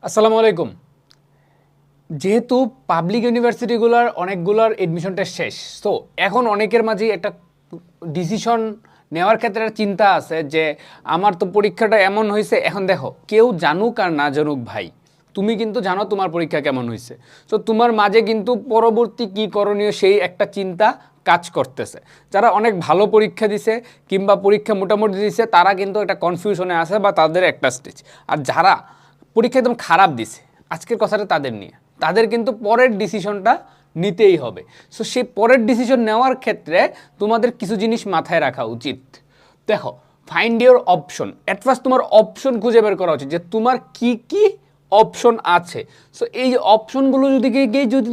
আসসালামু আলাইকুম। যেহেতু পাবলিক ইউনিভার্সিটিগুলোর অনেকগুলোর এডমিশন টেস্ট শেষ, তো এখন অনেকের মাঝেই একটা ডিসিশন নেওয়ার ক্ষেত্রে একটা চিন্তা আছে যে আমার তো পরীক্ষাটা এমন হয়েছে, এখন দেখো কেউ জানুক আর না জানুক ভাই, তুমি কিন্তু জানো তোমার পরীক্ষা কেমন হয়েছে। তো তোমার মাঝে কিন্তু পরবর্তী কী করণীয় সেই একটা চিন্তা কাজ করতেছে। যারা অনেক ভালো পরীক্ষা দিছে কিংবা পরীক্ষা মোটামুটি দিছে তারা কিন্তু একটা কনফিউশনে আছে বা তাদের একটা স্টেজ। আর যারা পরীক্ষা একদম খারাপ দিছে, আজকের কথাটা তাদের নিয়ে, তাদের কিন্তু পরের ডিসিশনটা নিতেই হবে। সো সেই পরের ডিসিশন নেওয়ার ক্ষেত্রে তোমাদের কিছু জিনিস মাথায় রাখা উচিত। দেখো, find your option. At first তোমার অপশন খুঁজে বের করা উচিত যে তোমার কি কি অপশন আছে। সো এই অপশনগুলো যদি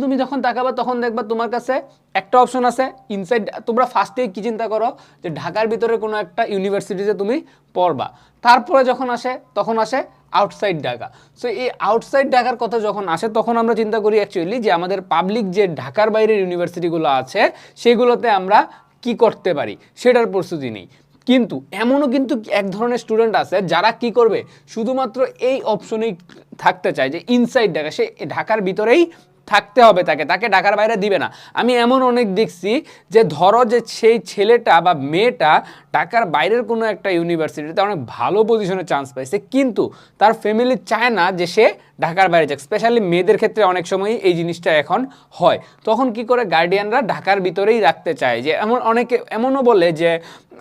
তুমি যখন তাকাবা তখন দেখবা তোমার কাছে একটা অপশন আছে ইনসাইড। তোমরা ফার্স্টে কি চিন্তা করো যে ঢাকার ভিতরে কোনো একটা ইউনিভার্সিটিতে তুমি পড়বা, তারপরে যখন আসে তখন আসে আউটসাইড ঢাকা। সো এই আউটসাইড ঢাকার কথা যখন আসে তখন আমরা চিন্তা করি অ্যাকচুয়ালি যে আমাদের পাবলিক যে ঢাকার বাইরের ইউনিভার্সিটিগুলো আছে সেগুলোতে আমরা কি করতে পারি সেটার প্রস্তুতি নেই। কিন্তু এমনও কিন্তু এক ধরনের স্টুডেন্ট আছে যারা কি করবে, শুধুমাত্র এই অপশনেই থাকতে চায় যে ইনসাইড ঢাকা, সে ঢাকার ভিতরেই থাকতে হবে, তাকে ঢাকার বাইরে দিবে না। আমি এমন অনেক দেখছি যে ধরো যে সেই ছেলেটা বা মেয়েটা ঢাকার বাইরের কোনো একটা ইউনিভার্সিটিতে অনেক ভালো পজিশনে চান্স পাইছে, কিন্তু তার ফ্যামিলি চায় না যে সে ঢাকার বাইরে যাক। স্পেশালি মেয়েদের ক্ষেত্রে অনেক সময়ই এই জিনিসটা এখন হয়। তখন কি করে গার্ডিয়ানরা ঢাকার ভিতরেই রাখতে চায়। যে অনেকে এমনও বলে যে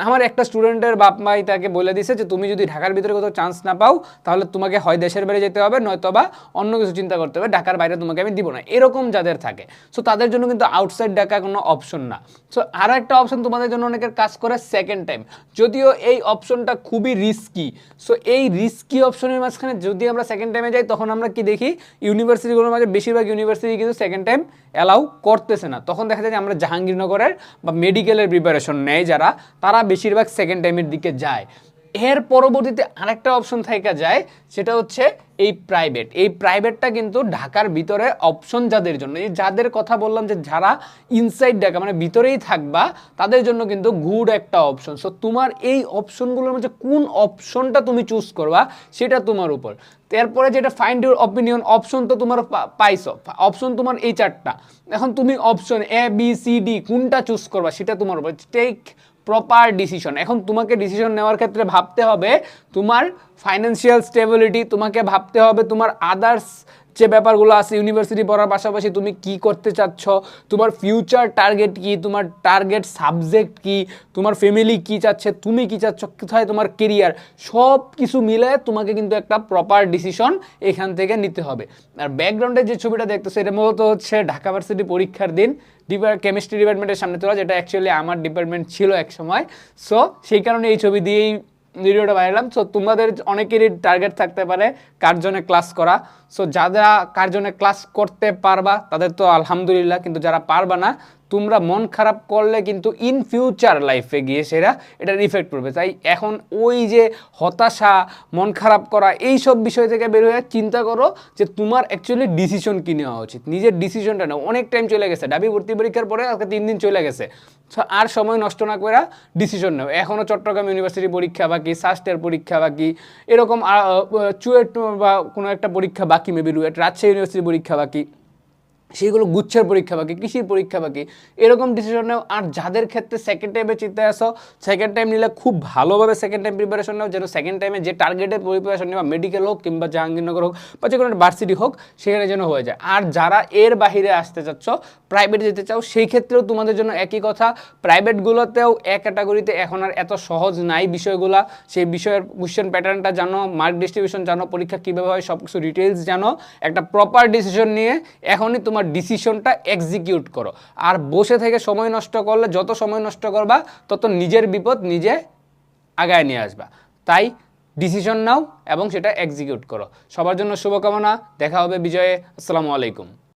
আমার একটা স্টুডেন্টের বাপ মাই তাকে বলে দিছে যে তুমি যদি ঢাকার ভিতরে কোথাও চান্স না পাও তাহলে তোমাকে হয় দেশের বাইরে যেতে হবে, নয়তো বা অন্য কিছু চিন্তা করতে হবে, ঢাকার বাইরে তোমাকে আমি দিব না। এরকম যাদের থাকে, সো তাদের জন্য কিন্তু আউটসাইড ঢাকা কোনো অপশন না। সো আরও একটা অপশন তোমাদের জন্য অনেকের কাজ করে সেকেন্ড টাইম, যদিও এই অপশনটা খুবই রিস্কি। সো এই রিস্কি অপশনের মাঝখানে যদি আমরা সেকেন্ড টাইমে যাই তখন আমরা কি দেখি, ইউনিভার্সিটিগুলোর মাঝে বেশিরভাগ ইউনিভার্সিটি কিন্তু সেকেন্ড টাইম অ্যালাউ করতেছে না। তখন দেখা যায় যে আমরা জাহাঙ্গীরনগরের বা মেডিকেলের প্রিপারেশন নেয় যারা, তারা বেশিরভাগ সেকেন্ড টাইমের দিকে যায়। এর পরবর্তীতে আরেকটা অপশন থেকে যায়, সেটা হচ্ছে এই প্রাইভেট। এই প্রাইভেটটা কিন্তু ঢাকার ভিতরে অপশন যাদের জন্য, এই যাদের কথা বললাম যে যারা ইনসাইড ঢাকা মানে ভিতরেই থাকবা, তাদের জন্য কিন্তু গুড একটা অপশন। সো তোমার এই অপশনগুলোর মধ্যে কোন অপশনটা তুমি চুজ করবা সেটা তোমার উপর। এরপরে যেটা ফাইন্ড ইউর অপিনিয়ন, অপশন তো তোমার পাইছো, অপশন তোমার এই চারটা। এখন তুমি option A B C D কোনটা চুজ করবা সেটা তোমার উপর। Take proper decision. এখন তোমাকে ডিসিশন নেওয়ার ক্ষেত্রে ভাবতে হবে তোমার ফাইন্যান্সিয়াল স্টেবিলিটি, তোমাকে ভাবতে হবে তোমার আদার্স যে ব্যাপারগুলো আছে, ইউনিভার্সিটি পড়ার পাশাপাশি তুমি কি করতে চাচ্ছ, তোমার ফিউচার টার্গেট কি, তোমার টার্গেট সাবজেক্ট কি, তোমার ফ্যামিলি কি চাচ্ছে, তুমি কি চাচ্ছ, কোথায় তোমার কেরিয়ার, সব কিছু মিলে তোমাকে কিন্তু একটা প্রপার ডিসিশন এখান থেকে নিতে হবে। আর ব্যাকগ্রাউন্ডে যে ছবিটা দেখতেছো এটা মূলত হচ্ছে ঢাকা ভার্সিটি পরীক্ষার দিন কেমিস্ট্রি ডিপার্টমেন্টের সামনে তোলা, যেটা অ্যাকচুয়ালি আমার ডিপার্টমেন্ট ছিল এক সময়। সো সেই কারণে এই ছবি দিয়েই ভিডিওটা বানালাম। সো তোমাদের অনেকেরই টার্গেট থাকতে পারে কার্জনে ক্লাস করা। সো যারা কার্জনে ক্লাস করতে পারবা তাদের তো আলহামদুলিল্লাহ, কিন্তু যারা পারবা না, তোমরা মন খারাপ করলে কিন্তু ইন ফিউচার লাইফে গিয়ে সেটা এটার ইফেক্ট পড়বে। তাই এখন ওই যে হতাশা, মন খারাপ করা, এই সব বিষয় থেকে বের হয়ে চিন্তা করো যে তোমার অ্যাকচুয়ালি ডিসিশন কী নেওয়া উচিত। নিজের ডিসিশনটা নাও। অনেক টাইম চলে গেছে, ডাবি ভর্তি পরীক্ষার পরে আজকে 3 দিন চলে গেছে। আর সময় নষ্ট না করে ডিসিশন নাও। এখনও চট্টগ্রাম ইউনিভার্সিটি পরীক্ষা বাকি, সাস্টের পরীক্ষা বাকি, এরকম চুয়েট বা কোনো একটা পরীক্ষা বাকি, মেবি রুয়েট, রাজশাহী ইউনিভার্সিটি পরীক্ষা বাকি, সেইগুলো গুচ্ছের পরীক্ষা বাকি, কৃষির পরীক্ষা বাকি, এরকম ডিসিশন নেও। আর যাদের ক্ষেত্রে সেকেন্ড টাইমে চিন্তায় আসো, সেকেন্ড টাইম নিলে খুব ভালোভাবে সেকেন্ড টাইম প্রিপারেশন নাও, যেন সেকেন্ড টাইমে যে টার্গেটের প্রিপারেশন নেওয়া, মেডিকেল হোক কিংবা জাহাঙ্গীরনগর হোক বা যে কোনো ভার্সিটি হোক, সেখানে যেন হয়ে যায়। আর যারা এর বাহিরে আসতে চাচ্ছ, প্রাইভেটে যেতে চাও, সেই ক্ষেত্রেও তোমাদের জন্য একই কথা। প্রাইভেটগুলোতেও এক ক্যাটাগরিতে এখন আর এত সহজ নাই বিষয়গুলো। সেই বিষয়ের কোশ্চেন প্যাটার্নটা জানো, মার্ক ডিস্ট্রিবিউশন জানো, পরীক্ষা কীভাবে হয় সব কিছু ডিটেলস জানো। একটা প্রপার ডিসিশন নিয়ে এখনই তোমার ডিসিশনটা এক্সিকিউট করো। আর বসে থেকে সময় নষ্ট করলে, যত সময় নষ্ট করবা তত নিজের বিপদ নিজে আগায় নিয়ে আসবা। তাই ডিসিশন নাও এবং সেটা এক্সিকিউট করো। সবার জন্য শুভকামনা। দেখা হবে বিজয়ে। আসসালামু আলাইকুম।